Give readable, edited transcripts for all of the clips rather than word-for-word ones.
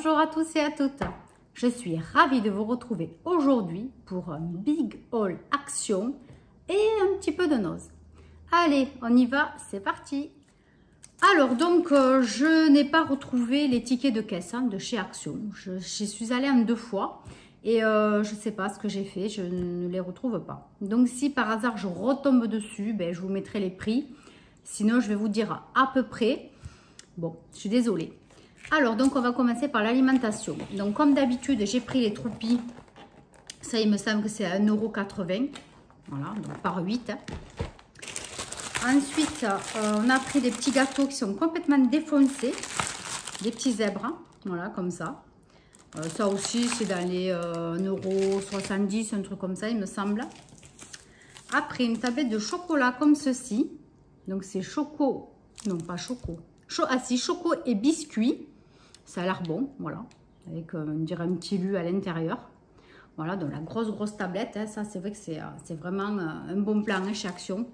Bonjour à tous et à toutes, je suis ravie de vous retrouver aujourd'hui pour un big haul action et un petit peu de nose. Allez, on y va, c'est parti. Alors donc, je n'ai pas retrouvé les tickets de caisse de chez Action. J'y suis allée en 2 fois et je ne sais pas ce que j'ai fait, je ne les retrouve pas. Donc si par hasard je retombe dessus, ben, je vous mettrai les prix. Sinon, je vais vous dire à peu près. Bon, je suis désolée. Alors, donc, on va commencer par l'alimentation. Donc, comme d'habitude, j'ai pris les Troupi. Ça, il me semble que c'est à 1,80 €. Voilà, donc par 8. Ensuite, on a pris des petits gâteaux qui sont complètement défoncés. Des petits zèbres. Voilà, comme ça. Ça aussi, c'est dans les 1,70 €, un truc comme ça, il me semble. Après, une tablette de chocolat comme ceci. Donc, c'est choco. Non, pas choco. Choco et biscuits. Ça a l'air bon, voilà. Avec, on dirait un petit lu à l'intérieur. Voilà, donc la grosse tablette. Hein, ça, c'est vrai que c'est vraiment un bon plan hein, chez Action.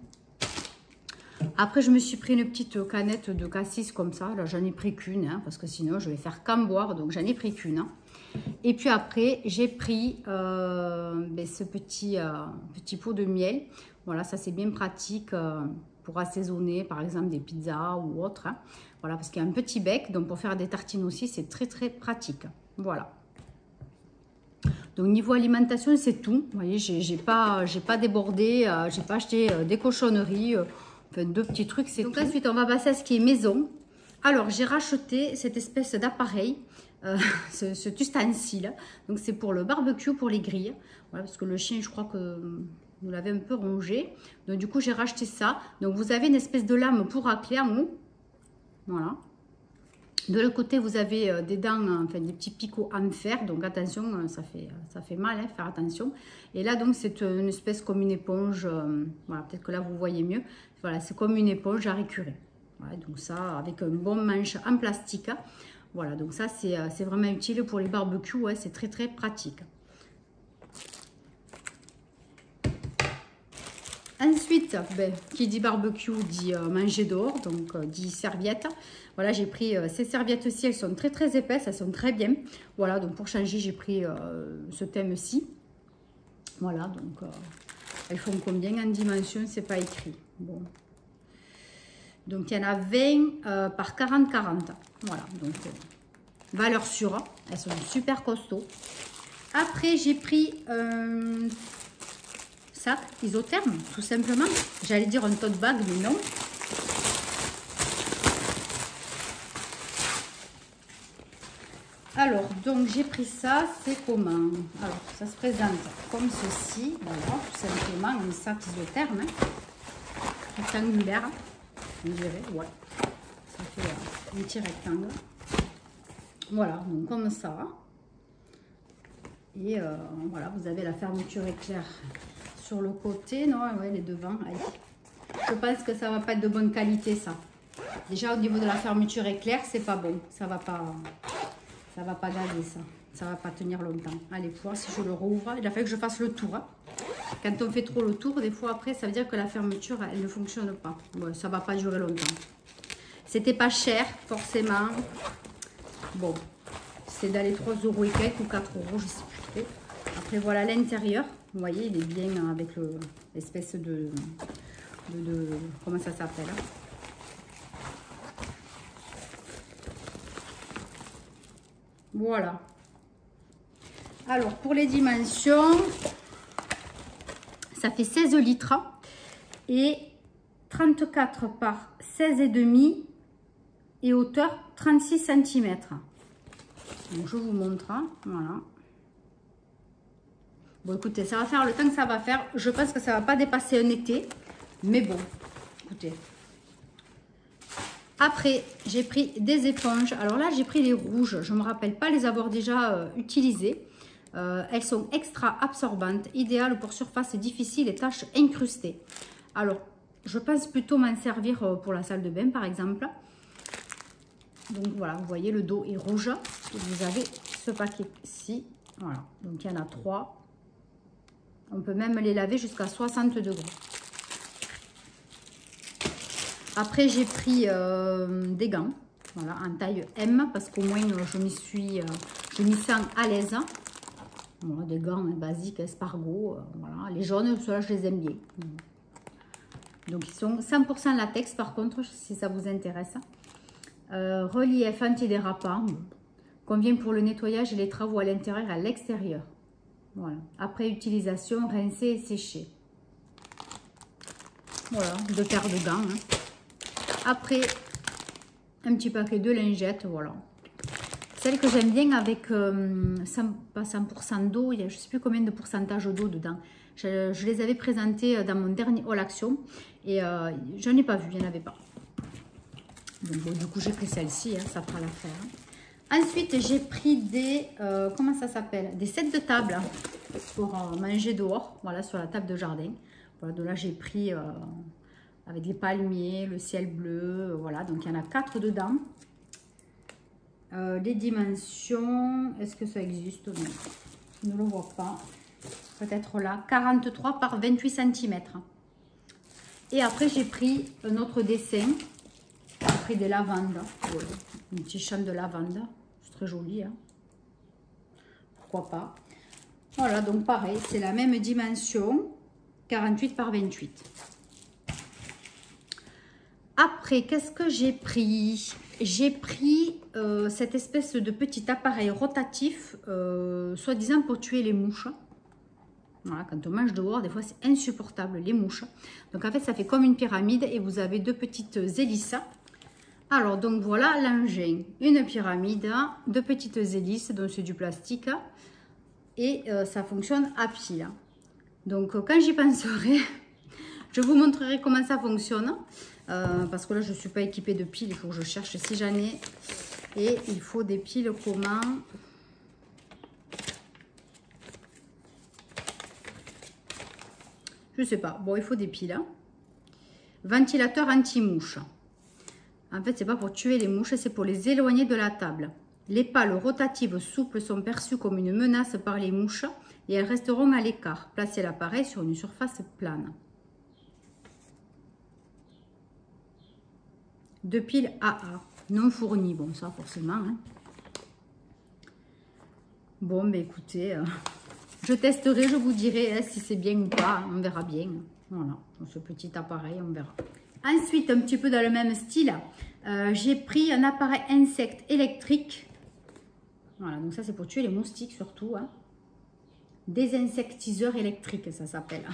Après, je me suis pris une petite canette de cassis comme ça. Là, j'en ai pris qu'une, hein, parce que sinon, je vais faire qu'en boire. Donc, j'en ai pris qu'une. Hein. Et puis après, j'ai pris ce petit pot de miel. Voilà, ça, c'est bien pratique pour assaisonner, par exemple, des pizzas ou autre. Hein. Voilà, parce qu'il y a un petit bec. Donc, pour faire des tartines aussi, c'est très pratique. Voilà. Donc, niveau alimentation, c'est tout. Vous voyez, j'ai pas débordé. J'ai pas acheté des cochonneries. Enfin, 2 petits trucs, c'est tout. Donc, ensuite, on va passer à ce qui est maison. Alors, j'ai racheté cette espèce d'appareil. Cet ustensile. Donc, c'est pour le barbecue, pour les grilles. Voilà, parce que le chien, je crois que vous l'avez un peu rongé. Donc, du coup, j'ai racheté ça. Donc, vous avez une espèce de lame pour racler en haut. Voilà. De l'autre côté, vous avez des dents, enfin des petits picots en fer. Donc attention, ça fait mal, hein, faire attention. Et là, donc, c'est une espèce comme une éponge. Voilà, peut-être que là, vous voyez mieux. Voilà, c'est comme une éponge à récurer. Voilà, donc ça, avec un bon manche en plastique. Voilà, donc ça, c'est vraiment utile pour les barbecues. Ouais, c'est très pratique. Ensuite, qui dit barbecue dit manger dehors, donc dit serviette. Voilà, j'ai pris ces serviettes-ci, elles sont très épaisses, elles sont très bien. Voilà, donc pour changer, j'ai pris ce thème-ci. Voilà, donc elles font combien en dimension, c'est pas écrit. Bon. Donc il y en a 20 par 40-40. Voilà, donc valeur sûre, elles sont super costauds. Après, j'ai pris sac isotherme, tout simplement. J'allais dire un tote bag, mais non. Alors, donc j'ai pris ça, c'est comment? Alors, ça se présente comme ceci, voilà, tout simplement, un sac isotherme, hein, rectangulaire, on dirait, ouais. Ça fait un petit rectangle. Voilà, donc comme ça. Et voilà, vous avez la fermeture éclair sur le côté, non, ouais, les devants. Allez. Je pense que ça va pas être de bonne qualité, ça. Déjà, au niveau de la fermeture éclair, c'est pas bon. Ça va pas garder, ça. Ça va pas tenir longtemps. Allez, pour voir si je le rouvre. Il a fallu que je fasse le tour. Hein. Quand on fait trop le tour, des fois après, ça veut dire que la fermeture, elle ne fonctionne pas. Bon, ça va pas durer longtemps. C'était pas cher, forcément. Bon, c'est dans les 3 € et quelques ou 4 €, je sais plus trop. Après, voilà l'intérieur. Vous voyez, il est bien avec l'espèce de comment ça s'appelle hein. Voilà. Alors, pour les dimensions, ça fait 16 litres et 34 par 16,5 et hauteur 36 cm. Donc, je vous montre. Hein. Voilà. Bon, écoutez, ça va faire le temps que ça va faire. Je pense que ça ne va pas dépasser un été. Mais bon, écoutez. Après, j'ai pris des éponges. Alors là, j'ai pris les rouges. Je ne me rappelle pas les avoir déjà utilisées. Elles sont extra absorbantes, idéales pour surfaces difficiles et tâches incrustées. Alors, je pense plutôt m'en servir pour la salle de bain, par exemple. Donc voilà, vous voyez, le dos est rouge. Et vous avez ce paquet-ci. Voilà, donc il y en a 3. On peut même les laver jusqu'à 60 degrés. Après, j'ai pris des gants. Voilà, en taille M, parce qu'au moins je m'y sens à l'aise. Bon, des gants basiques, espargos, voilà. Les jaunes, ceux-là, je les aime bien. Donc, ils sont 100% latex, par contre, si ça vous intéresse. Relief antidérapant. Convient pour le nettoyage et les travaux à l'intérieur et à l'extérieur. Voilà. Après utilisation, rincer et sécher. Voilà, 2 paires de gants. Hein. Après, un petit paquet de lingettes, voilà. Celle que j'aime bien avec, pas 100% d'eau, il y a je ne sais plus combien de pourcentage d'eau dedans. Je les avais présentées dans mon dernier haul action et je n'en ai pas vu, il n'y en avait pas. Donc bon, du coup j'ai pris celle-ci, hein, ça fera l'affaire. Ensuite j'ai pris des, comment ça s'appelle? Des sets de table pour manger dehors, voilà, sur la table de jardin. Voilà, donc là j'ai pris avec les palmiers, le ciel bleu, voilà, donc il y en a 4 dedans. Les dimensions, est-ce que ça existe? Non, je ne le vois pas. Peut-être là, 43 par 28 cm. Et après, j'ai pris un autre dessin. J'ai pris des lavandes. Voilà. Un petit champ de lavande. C'est très joli. Hein. Pourquoi pas. Voilà, donc pareil, c'est la même dimension. 48 par 28. Après, qu'est-ce que j'ai pris? J'ai pris cette espèce de petit appareil rotatif, soi-disant pour tuer les mouches. Voilà, quand on mange dehors, des fois c'est insupportable, les mouches. Donc en fait, ça fait comme une pyramide et vous avez 2 petites hélices. Alors, donc voilà l'engin. Une pyramide, 2 petites hélices, donc c'est du plastique. Et ça fonctionne à pile. Donc quand j'y penserai, je vous montrerai comment ça fonctionne. Parce que là, je ne suis pas équipée de piles. Il faut que je cherche si j'en ai. Et il faut des piles comment? Je ne sais pas. Bon, il faut des piles. Hein. Ventilateur anti-mouche. En fait, ce n'est pas pour tuer les mouches, c'est pour les éloigner de la table. Les pales rotatives souples sont perçues comme une menace par les mouches et elles resteront à l'écart. Placez l'appareil sur une surface plane. 2 piles AA, non fournies. Bon, ça forcément. Hein. Bon, mais écoutez, je testerai, je vous dirai hein, si c'est bien ou pas. On verra bien. Voilà, ce petit appareil, on verra. Ensuite, un petit peu dans le même style, j'ai pris un appareil insecte électrique. Voilà, donc ça c'est pour tuer les moustiques surtout. Hein. Désinsectiseur électrique, ça s'appelle.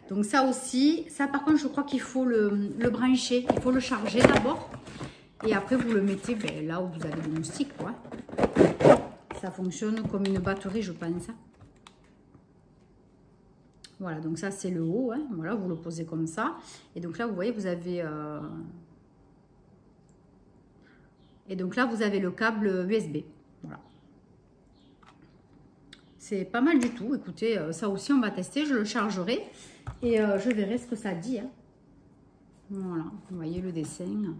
Donc ça aussi, ça par contre je crois qu'il faut le brancher, il faut le charger d'abord. Et après vous le mettez ben, là où vous avez des moustiques. Quoi. Ça fonctionne comme une batterie je pense. Voilà, donc ça c'est le haut, hein. Voilà, vous le posez comme ça. Et donc là vous voyez vous avez... Et donc là vous avez le câble USB. Voilà. C'est pas mal du tout, écoutez, ça aussi on va tester, je le chargerai. Et je verrai ce que ça dit. Hein. Voilà, vous voyez le dessin.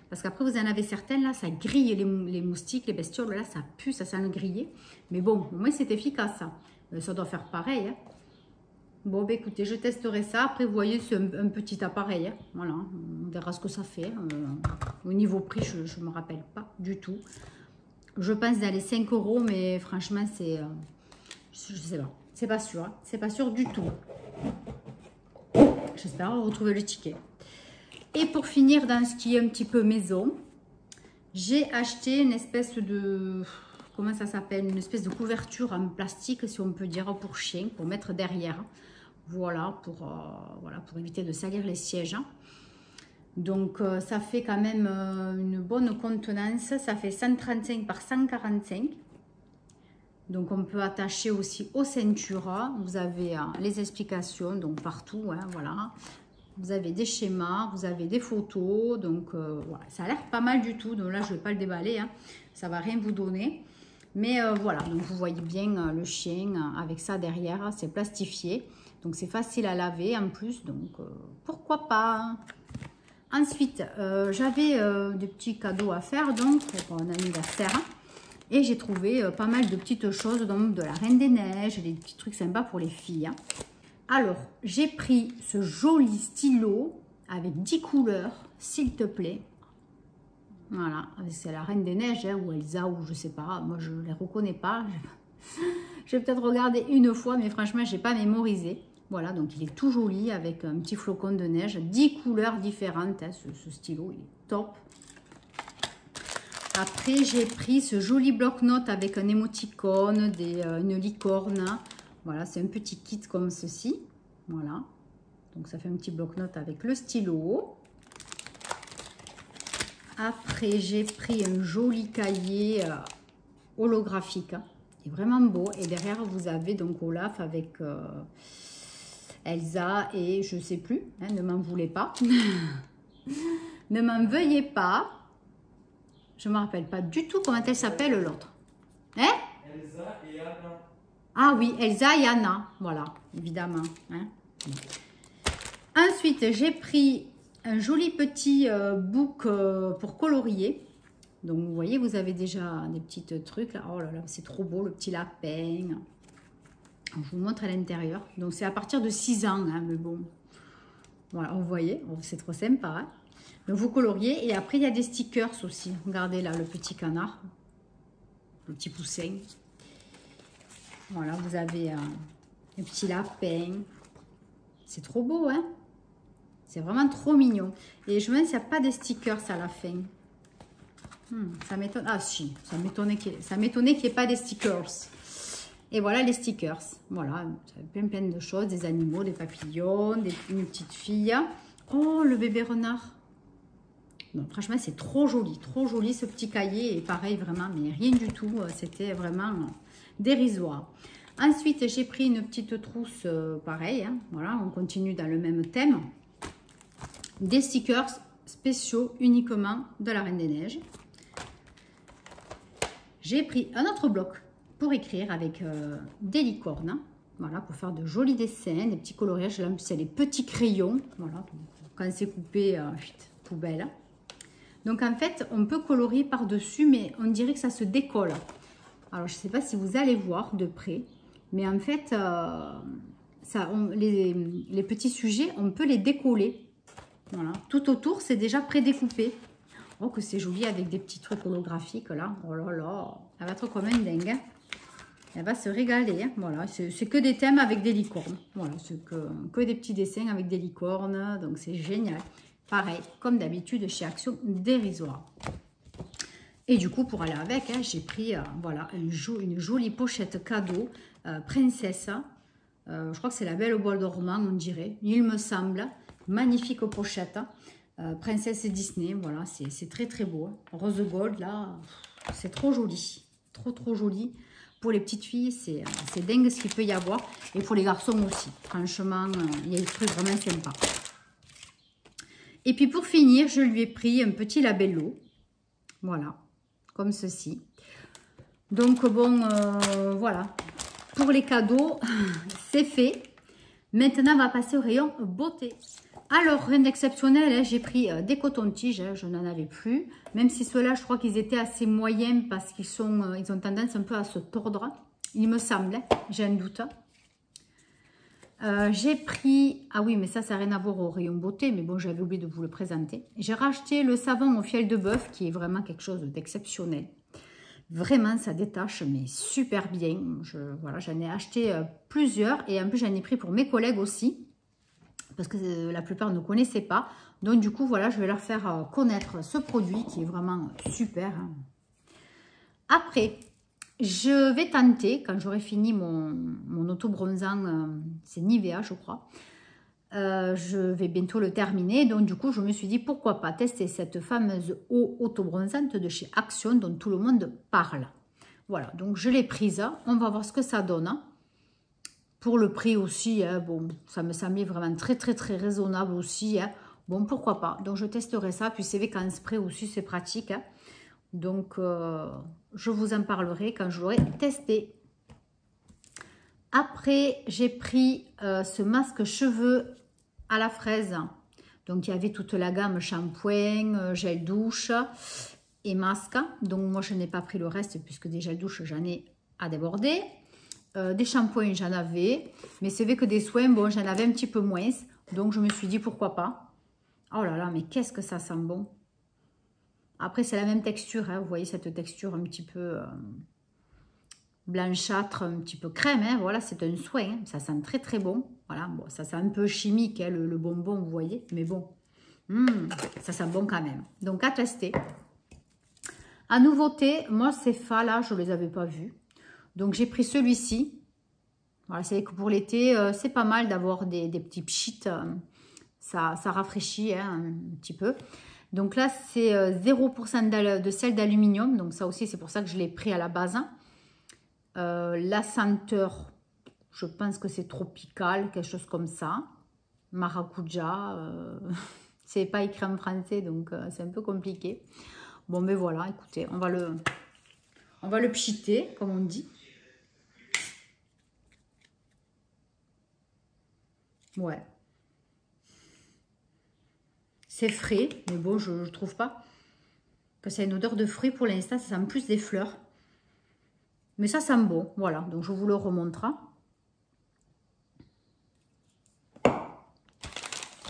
Parce qu'après, vous en avez certaines, là, ça grille les moustiques, les bestioles. Là, ça pue, ça sent le griller. Mais bon, au moins, c'est efficace, ça. Ça doit faire pareil. Hein. Bon, ben, écoutez, je testerai ça. Après, vous voyez, c'est un petit appareil. Hein. Voilà, on verra ce que ça fait. Au niveau prix, je ne me rappelle pas du tout. Je pense dans les 5 €, mais franchement, c'est... je sais pas. C'est pas sûr, hein. C'est pas sûr du tout. J'espère retrouver le ticket. Et pour finir, dans ce qui est un petit peu maison, j'ai acheté une espèce de... Comment ça s'appelle? Une espèce de couverture en plastique, si on peut dire, pour chien, pour mettre derrière. Voilà, pour éviter de salir les sièges. Donc, ça fait quand même une bonne contenance. Ça fait 135 par 145. Donc, on peut attacher aussi aux ceintures. Vous avez les explications, donc partout, hein, voilà. Vous avez des schémas, vous avez des photos. Donc, voilà, ça a l'air pas mal du tout. Donc là, je ne vais pas le déballer. Hein. Ça ne va rien vous donner. Mais voilà, donc vous voyez bien le chien avec ça derrière. C'est plastifié. Donc, c'est facile à laver en plus. Donc, pourquoi pas hein. Ensuite, j'avais des petits cadeaux à faire donc pour un anniversaire. Et j'ai trouvé pas mal de petites choses, donc de la Reine des Neiges, des petits trucs sympas pour les filles. Hein. Alors, j'ai pris ce joli stylo avec 10 couleurs, s'il te plaît. Voilà, c'est la Reine des Neiges, hein, ou Elsa, ou je sais pas. Moi, je les reconnais pas. Je vais peut-être regarder une fois, mais franchement, je n'ai pas mémorisé. Voilà, donc il est tout joli avec un petit flocon de neige. 10 couleurs différentes, hein, ce stylo, il est top. Après, j'ai pris ce joli bloc-notes avec un émoticône, une licorne. Voilà, c'est un petit kit comme ceci. Voilà, donc ça fait un petit bloc-notes avec le stylo. Après, j'ai pris un joli cahier holographique. Il est vraiment beau. Et derrière, vous avez donc Olaf avec Elsa et je ne sais plus. Hein, ne m'en voulez pas. Ne m'en veuillez pas. Je ne me rappelle pas du tout comment elle s'appelle l'autre. Hein? Elsa et Anna. Ah oui, Elsa et Anna. Voilà, évidemment. Hein. Ensuite, j'ai pris un joli petit book pour colorier. Donc, vous voyez, vous avez déjà des petits trucs là. Oh là là, c'est trop beau, le petit lapin. Je vous montre à l'intérieur. Donc, c'est à partir de 6 ans, hein, mais bon. Voilà, vous voyez, c'est trop sympa. Hein. Donc, vous coloriez. Et après, il y a des stickers aussi. Regardez là, le petit canard. Le petit poussin. Voilà, vous avez un petit lapin. C'est trop beau, hein? C'est vraiment trop mignon. Et je me demande s'il n'y a pas des stickers à la fin. Ça m'étonne. Ah si, ça m'étonnait qu'il n'y ait pas des stickers. Et voilà les stickers. Voilà, plein de choses, des animaux, des papillons, une petite fille. Oh, le bébé renard. Non, franchement, c'est trop joli ce petit cahier. Et pareil, vraiment, mais rien du tout. C'était vraiment dérisoire. Ensuite, j'ai pris une petite trousse, pareil. Hein, voilà, on continue dans le même thème. Des stickers spéciaux uniquement de la Reine des Neiges. J'ai pris un autre bloc pour écrire avec des licornes. Voilà, pour faire de jolis dessins, des petits coloriages. Là, c'est les petits crayons. Voilà, quand c'est coupé, poubelle. Donc, en fait, on peut colorier par-dessus, mais on dirait que ça se décolle. Alors, je ne sais pas si vous allez voir de près, mais en fait, les petits sujets, on peut les décoller. Voilà, tout autour, c'est déjà prédécoupé. Oh, que c'est joli avec des petits trucs holographiques là. Oh là là, elle va être comme une dingue. Hein. Elle va se régaler. Hein. Voilà, c'est que des thèmes avec des licornes. Voilà, c'est que des petits dessins avec des licornes. Donc, c'est génial. Pareil, comme d'habitude, chez Action Dérisoire. Et du coup, pour aller avec, hein, j'ai pris voilà, une jolie pochette cadeau princesse. Je crois que c'est la Belle au bois dormant, on dirait. Il me semble. Magnifique pochette. Princesse Disney, voilà, c'est très beau. Hein. Rose gold, là, c'est trop joli. Trop joli. Pour les petites filles, c'est dingue ce qu'il peut y avoir. Et pour les garçons aussi. Franchement, il y a des trucs vraiment sympas. Et puis pour finir, je lui ai pris un petit labello. Voilà, comme ceci. Donc bon, voilà. Pour les cadeaux, c'est fait. Maintenant, on va passer au rayon beauté. Alors, rien d'exceptionnel, hein, j'ai pris des cotons-tiges, hein, je n'en avais plus. Même si ceux-là, je crois qu'ils étaient assez moyens parce qu'ils ils ont tendance un peu à se tordre. Il me semble, hein, j'ai un doute. J'ai pris, ah oui, mais ça n'a rien à voir au rayon beauté, mais bon, j'avais oublié de vous le présenter. J'ai racheté le savon au fiel de bœuf qui est vraiment quelque chose d'exceptionnel. Vraiment, ça détache, mais super bien. Voilà, j'en ai acheté plusieurs et en plus, j'en ai pris pour mes collègues aussi. Parce que la plupart ne connaissaient pas. Donc, du coup, voilà, je vais leur faire connaître ce produit qui est vraiment super. Hein. Après, je vais tenter, quand j'aurai fini mon auto-bronzant, c'est Nivea, je crois. Je vais bientôt le terminer. Donc, du coup, je me suis dit, pourquoi pas tester cette fameuse eau auto-bronzante de chez Action dont tout le monde parle. Voilà, donc je l'ai prise. On va voir ce que ça donne. Pour le prix aussi, hein, bon, ça me semblait vraiment très raisonnable aussi. Hein. Bon, pourquoi pas. Donc, je testerai ça. Puis, c'est vrai qu'en spray aussi, c'est pratique. Hein. Donc, je vous en parlerai quand je l'aurai testé. Après, j'ai pris ce masque cheveux à la fraise. Donc, il y avait toute la gamme shampoing, gel douche et masque. Donc, moi, je n'ai pas pris le reste puisque des gels douche, j'en ai à déborder. Des shampoings, j'en avais. Mais c'est vrai que des soins, bon, j'en avais un petit peu moins. Donc, je me suis dit, pourquoi pas. Oh là là, mais qu'est-ce que ça sent bon. Après, c'est la même texture, hein, vous voyez cette texture un petit peu blanchâtre, un petit peu crème, hein, voilà, c'est un soin, hein, ça sent très très bon. Voilà, bon, ça sent un peu chimique, hein, le bonbon, vous voyez, mais bon, ça sent bon quand même. Donc, à tester. À nouveauté, moi, ces fas là, je ne les avais pas vus. Donc, j'ai pris celui-ci. Voilà, c'est que pour l'été, c'est pas mal d'avoir des petits pchites. Ça rafraîchit hein, un petit peu. Donc là, c'est 0% de sel d'aluminium. Donc ça aussi, c'est pour ça que je l'ai pris à la base. La senteur, je pense que c'est tropical, quelque chose comme ça. Maracuja, c'est pas écrit en français, donc c'est un peu compliqué. Bon, mais voilà, écoutez, on va le pchiter, comme on dit. Ouais. C'est frais, mais bon, je ne trouve pas que ça a une odeur de fruits pour l'instant. Ça sent plus des fleurs. Mais ça sent bon, voilà. Donc, je vous le remontre.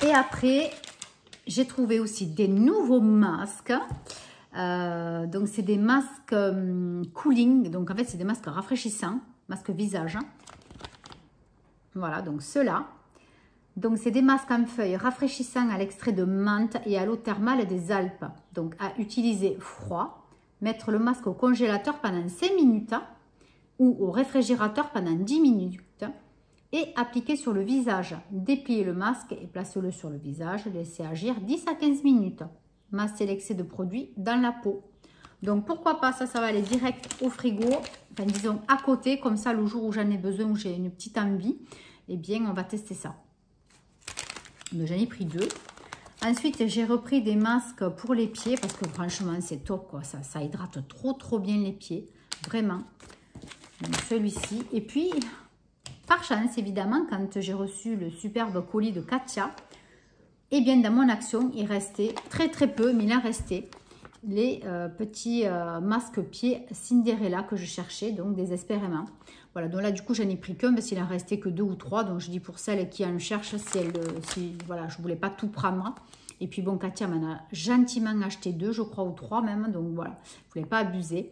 Et après, j'ai trouvé aussi des nouveaux masques. Donc, c'est des masques cooling. Donc, en fait, c'est des masques rafraîchissants. Masques visage. Voilà, donc ceux-là. Donc, c'est des masques en feuilles rafraîchissants à l'extrait de menthe et à l'eau thermale des Alpes. Donc, à utiliser froid. Mettre le masque au congélateur pendant 5 minutes ou au réfrigérateur pendant 10 minutes. Et appliquer sur le visage. Déplier le masque et placez-le sur le visage. Laissez agir 10 à 15 minutes. Masser l'excès de produit dans la peau. Donc, pourquoi pas, ça va aller direct au frigo. Enfin, disons à côté, comme ça, le jour où j'en ai besoin, où j'ai une petite envie, eh bien, on va tester ça. J'en ai pris 2. Ensuite, j'ai repris des masques pour les pieds parce que franchement, c'est top, quoi. Ça hydrate trop bien les pieds. Vraiment. Donc, celui-ci. Et puis, par chance, évidemment, quand j'ai reçu le superbe colis de Katia, eh bien, dans mon action, il restait très peu, mais il en restait les petits masques pieds Cinderella que je cherchais, donc des expériments. Voilà, donc là, du coup, j'en ai pris qu'un parce qu'il en restait que 2 ou 3. Donc, je dis pour celles qui en cherchent, voilà, je ne voulais pas tout prendre. Et puis, bon, Katia m'en a gentiment acheté 2, je crois, ou 3 même. Donc, voilà, je ne voulais pas abuser.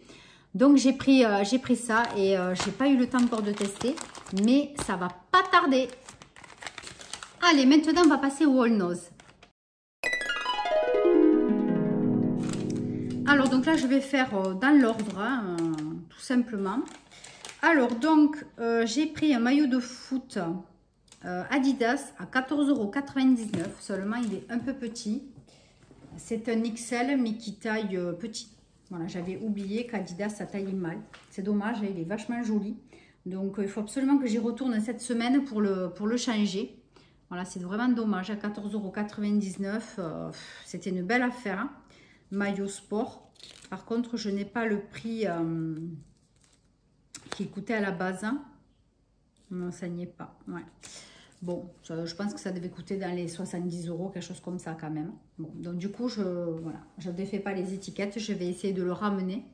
Donc, j'ai pris ça et je n'ai pas eu le temps encore de tester. Mais ça va pas tarder. Allez, maintenant, on va passer au All Nose. Alors, donc là, je vais faire dans l'ordre, hein, tout simplement. Alors, donc, j'ai pris un maillot de foot Adidas à 14,99 €. Seulement, il est un peu petit. C'est un XL, mais qui taille petit. Voilà, j'avais oublié qu'Adidas, ça taille mal. C'est dommage, il est vachement joli. Donc, il faut absolument que j'y retourne cette semaine pour le changer. Voilà, c'est vraiment dommage. À 14,99 €, c'était une belle affaire. Hein. Maillot sport. Par contre, je n'ai pas le prix qui coûtait à la base. Hein. Non, ça n'y est pas. Ouais. Bon, je pense que ça devait coûter dans les 70 €, quelque chose comme ça quand même. Bon, donc du coup, je ne défais pas les étiquettes. Je vais essayer de le ramener.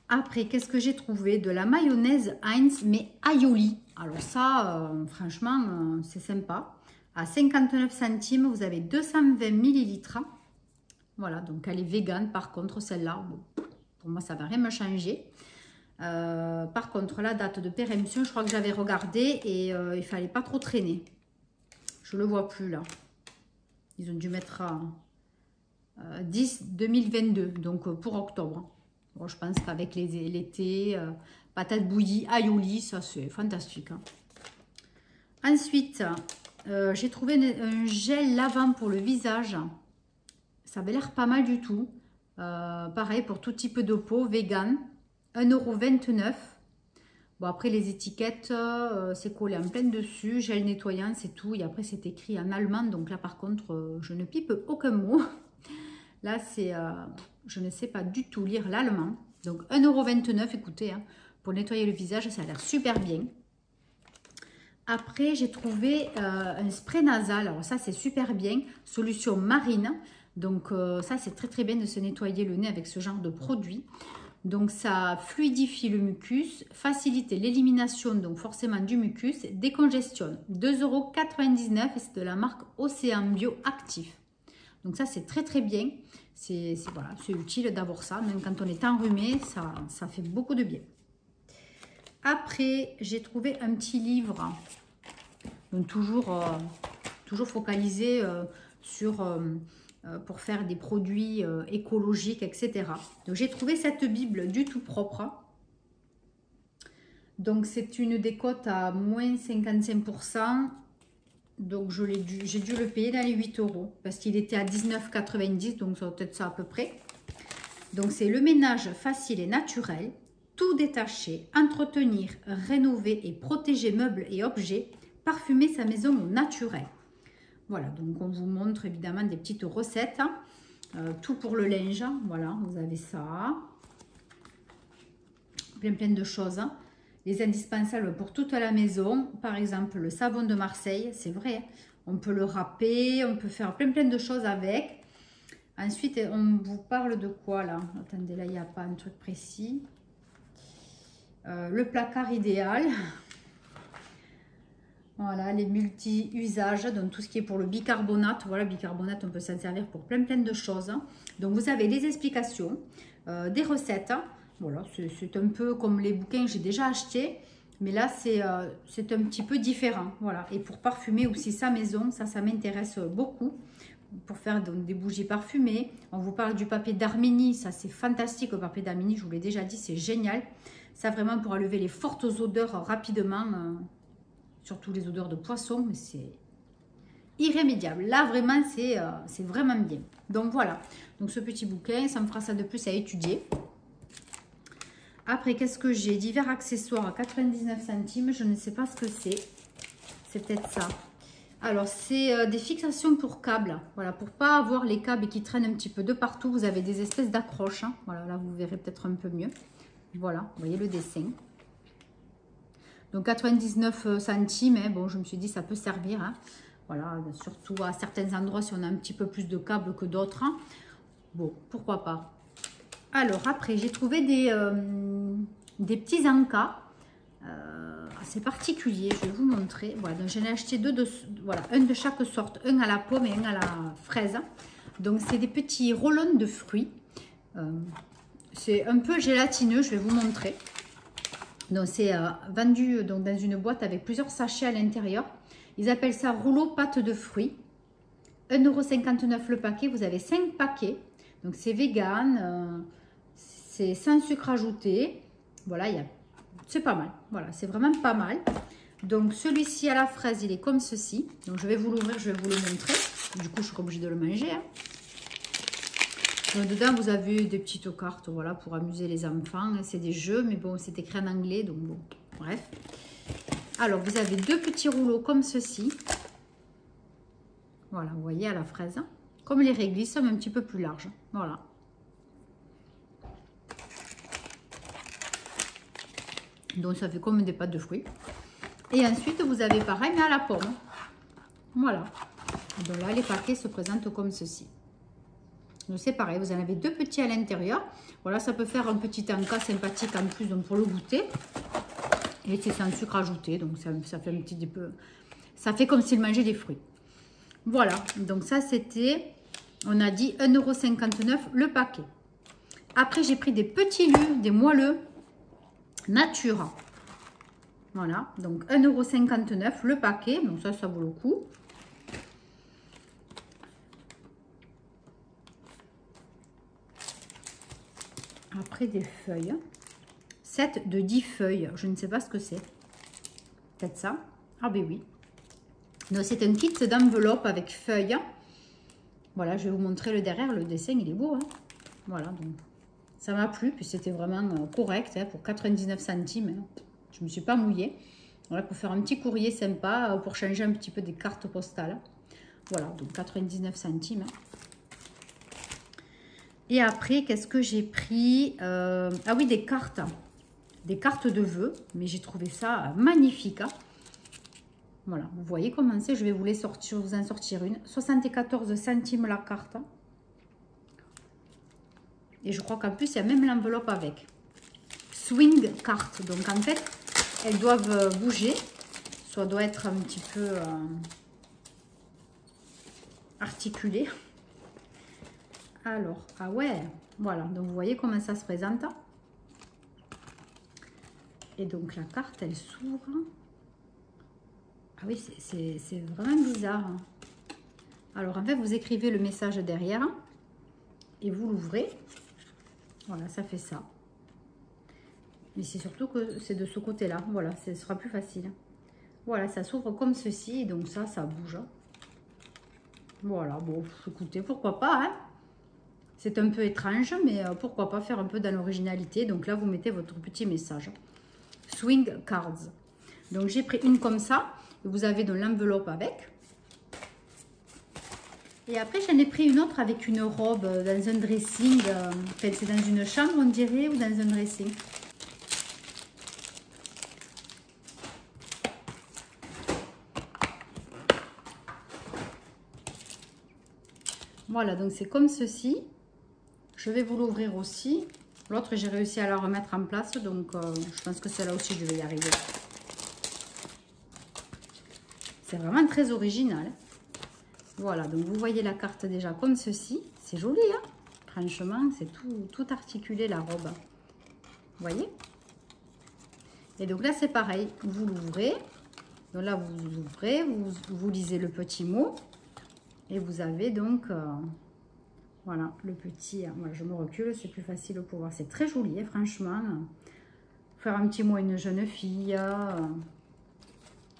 Après, qu'est-ce que j'ai trouvé? De la mayonnaise Heinz, mais aioli. Alors ça, franchement, c'est sympa. À 59 centimes, vous avez 220 ml. Voilà, donc elle est végane par contre, celle-là. Bon, pour moi, ça ne va rien me changer. Par contre, la date de péremption, je crois que j'avais regardé et il ne fallait pas trop traîner. Je ne le vois plus là. Ils ont dû mettre à 10 2022, donc pour octobre. Bon, je pense qu'avec l'été, patates bouillies, aioli, ça c'est fantastique. Hein. Ensuite, j'ai trouvé un gel lavant pour le visage. Ça avait l'air pas mal du tout. Pareil pour tout type de peau, vegan. 1,29 €. Bon, après les étiquettes, c'est collé en plein dessus. Gel nettoyant, c'est tout. Et après, c'est écrit en allemand. Donc là, par contre, je ne pipe aucun mot. Là, c'est... je ne sais pas du tout lire l'allemand. Donc 1,29 €, écoutez, hein, pour nettoyer le visage, ça a l'air super bien. Après, j'ai trouvé un spray nasal. Alors ça, c'est super bien. Solution marine. Donc ça, c'est très bien de se nettoyer le nez avec ce genre de produit. Donc ça fluidifie le mucus, facilite l'élimination donc forcément du mucus, décongestionne. 2,99 € et c'est de la marque Océan Bio Actif. Donc ça, c'est très très bien. Voilà, c'est utile d'avoir ça. Même quand on est enrhumé, ça fait beaucoup de bien. Après, j'ai trouvé un petit livre. Donc toujours focalisé pour faire des produits écologiques, etc. Donc j'ai trouvé cette Bible du tout propre. Donc c'est une décote à moins 55%. Donc j'ai dû le payer dans les 8 € parce qu'il était à 19,90 €, donc ça va peut-être ça à peu près. Donc c'est le ménage facile et naturel, tout détacher, entretenir, rénover et protéger meubles et objets, parfumer sa maison au naturel. Voilà, donc on vous montre évidemment des petites recettes, tout pour le linge, voilà, vous avez ça, plein de choses. Les indispensables pour toute la maison, par exemple le savon de Marseille, c'est vrai, on peut le râper, on peut faire plein de choses avec. Ensuite, on vous parle de quoi là? Attendez, là il n'y a pas un truc précis. Le placard idéal. Voilà, les multi-usages, donc tout ce qui est pour le bicarbonate. Voilà, le bicarbonate, on peut s'en servir pour plein de choses. Donc vous avez des explications, des recettes. Voilà, c'est un peu comme les bouquins que j'ai déjà achetés, mais là c'est un petit peu différent. Voilà, et pour parfumer aussi sa maison, ça m'intéresse beaucoup. Pour faire donc des bougies parfumées, on vous parle du papier d'Arménie, ça c'est fantastique, le papier d'Arménie, je vous l'ai déjà dit, c'est génial. Ça vraiment pour enlever les fortes odeurs rapidement, surtout les odeurs de poisson, mais c'est irrémédiable. Là vraiment c'est vraiment bien. Donc voilà, donc ce petit bouquin, ça me fera ça de plus à étudier. Après, qu'est-ce que j'ai? Divers accessoires à 99 centimes. Je ne sais pas ce que c'est. C'est peut-être ça. Alors, c'est des fixations pour câbles. Voilà, pour pas avoir les câbles qui traînent un petit peu de partout, vous avez des espèces d'accroches. Hein. Voilà, là, vous verrez peut-être un peu mieux. Voilà, vous voyez le dessin. Donc, 99 centimes. Hein. Bon, je me suis dit, ça peut servir. Hein. Voilà, surtout à certains endroits, si on a un petit peu plus de câbles que d'autres. Hein. Bon, pourquoi pas. Alors après, j'ai trouvé des petits encas assez particuliers. Je vais vous montrer. Voilà, donc j'en ai acheté voilà, un de chaque sorte, un à la pomme et un à la fraise. Donc c'est des petits rollons de fruits. C'est un peu gélatineux, je vais vous montrer. Donc c'est vendu donc, dans une boîte avec plusieurs sachets à l'intérieur. Ils appellent ça rouleau pâte de fruits. 1,59 € le paquet. Vous avez 5 paquets. Donc c'est vegan. C'est sans sucre ajouté. Voilà, c'est pas mal. Voilà, c'est vraiment pas mal. Donc, celui-ci à la fraise, il est comme ceci. Donc, je vais vous l'ouvrir, je vais vous le montrer. Du coup, je serai obligée de le manger. Hein. Donc, dedans, vous avez des petites cartes, voilà, pour amuser les enfants. C'est des jeux, mais bon, c'est écrit en anglais, donc bon, bref. Alors, vous avez deux petits rouleaux comme ceci. Voilà, vous voyez, à la fraise. Hein. Comme les réglisses, mais un petit peu plus large. Voilà. Donc ça fait comme des pâtes de fruits. Et ensuite vous avez pareil mais à la pomme. Voilà. Donc là les paquets se présentent comme ceci. Donc c'est pareil, vous en avez deux petits à l'intérieur. Voilà, ça peut faire un petit encas sympathique en plus donc pour le goûter. Et c'est sans sucre ajouté, donc ça fait un petit peu. Ça fait comme s'il mangeait des fruits. Voilà, donc ça c'était, on a dit 1,59 € le paquet. Après j'ai pris des petits lus, des moelleux. Nature. Voilà, donc 1,59 € le paquet. Donc ça vaut le coup. Après des feuilles. 7 de 10 feuilles. Je ne sais pas ce que c'est. Peut-être ça. Ah ben oui. Donc c'est un kit d'enveloppe avec feuilles. Voilà, je vais vous montrer le derrière. Le dessin, il est beau. Hein. Voilà, donc ça m'a plu. Puis c'était vraiment correct hein, pour 99 centimes. Hein. Je ne me suis pas mouillée. Voilà, pour faire un petit courrier sympa, pour changer un petit peu des cartes postales. Voilà, donc 99 centimes. Et après, qu'est-ce que j'ai pris? Ah oui, des cartes. Des cartes de vœux. Mais j'ai trouvé ça magnifique. Hein. Voilà, vous voyez comment c'est. Je vais vous les sortir, vous en sortir une. 74 centimes la carte. Et je crois qu'en plus, il y a même l'enveloppe avec. Swing carte. Donc en fait, elles doivent bouger. Soit doit être un petit peu articulée. Alors, ah ouais, voilà. Donc, vous voyez comment ça se présente. Et donc, la carte, elle s'ouvre. Ah oui, c'est vraiment bizarre. Alors, en fait, vous écrivez le message derrière et vous l'ouvrez. Voilà, ça fait ça. Mais c'est surtout que c'est de ce côté-là. Voilà, ce sera plus facile. Voilà, ça s'ouvre comme ceci. Et donc, ça bouge. Voilà, bon, écoutez, pourquoi pas, hein? C'est un peu étrange, mais pourquoi pas faire un peu dans l'originalité. Donc là, vous mettez votre petit message. Swing cards. Donc, j'ai pris une comme ça. Vous avez donc l'enveloppe avec. Et après, j'en ai pris une autre avec une robe dans un dressing. Enfin, c'est dans une chambre, on dirait, ou dans un dressing. Voilà, donc c'est comme ceci. Je vais vous l'ouvrir aussi. L'autre, j'ai réussi à la remettre en place, donc je pense que celle-là aussi, je vais y arriver. C'est vraiment très original. Voilà, donc vous voyez la carte déjà comme ceci. C'est joli, hein? Franchement, c'est tout articulé, la robe. Vous voyez? Et donc là, c'est pareil. Vous l'ouvrez. Donc là, vous ouvrez, vous lisez le petit mot. Et vous avez donc... voilà, le petit... Voilà, je me recule, c'est plus facile pour voir. C'est très joli, hein, franchement. Faire un petit mot à une jeune fille.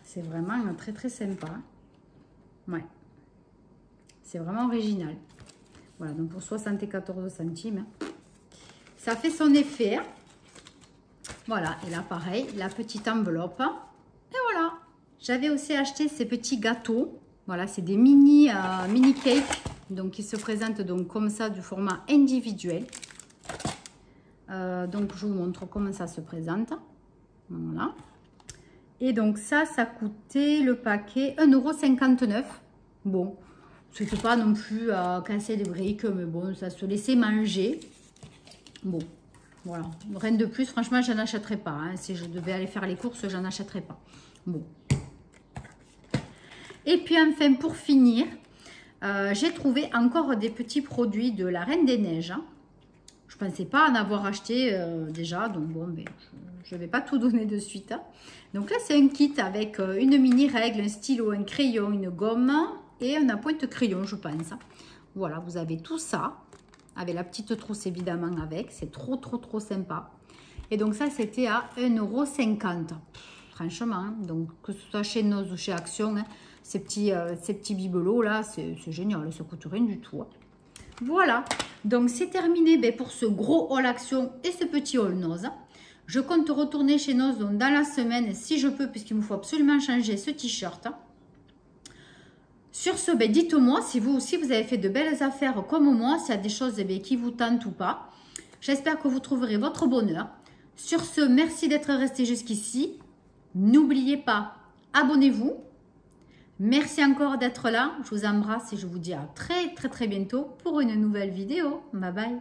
C'est vraiment très, très sympa. Ouais. C'est vraiment original. Voilà, donc pour 74 centimes. Ça fait son effet. Hein. Voilà, et là, pareil, la petite enveloppe. Et voilà. J'avais aussi acheté ces petits gâteaux. Voilà, c'est des mini cakes. Donc, qui se présentent donc comme ça, du format individuel. Donc, je vous montre comment ça se présente. Voilà. Et donc, ça coûtait le paquet 1,59 €. Bon, c'était pas non plus à casser les briques, mais bon, ça se laissait manger. Bon, voilà. Rien de plus, franchement, je n'en achèterais pas. Hein. Si je devais aller faire les courses, je n'en achèterais pas. Bon. Et puis, enfin, pour finir, j'ai trouvé encore des petits produits de la Reine des Neiges. Hein. Je ne pensais pas en avoir acheté déjà, donc bon, mais je ne vais pas tout donner de suite. Hein. Donc là, c'est un kit avec une mini règle, un stylo, un crayon, une gomme et un appointe crayon, je pense. Voilà, vous avez tout ça, avec la petite trousse évidemment avec. C'est trop, trop, trop sympa. Et donc ça, c'était à 1,50 €. Franchement, hein. Donc que ce soit chez Noz ou chez Action, hein, ces petits bibelots là, c'est génial, ça coûte rien du tout. Hein. Voilà, donc c'est terminé pour ce gros haul Action et ce petit haul Noz. Je compte retourner chez Noz dans la semaine si je peux, puisqu'il me faut absolument changer ce t-shirt. Sur ce, dites-moi si vous aussi vous avez fait de belles affaires comme moi, s'il y a des choses qui vous tentent ou pas. J'espère que vous trouverez votre bonheur. Sur ce, merci d'être resté jusqu'ici. N'oubliez pas, abonnez-vous. Merci encore d'être là. Je vous embrasse et je vous dis à très, très, très bientôt pour une nouvelle vidéo. Bye bye.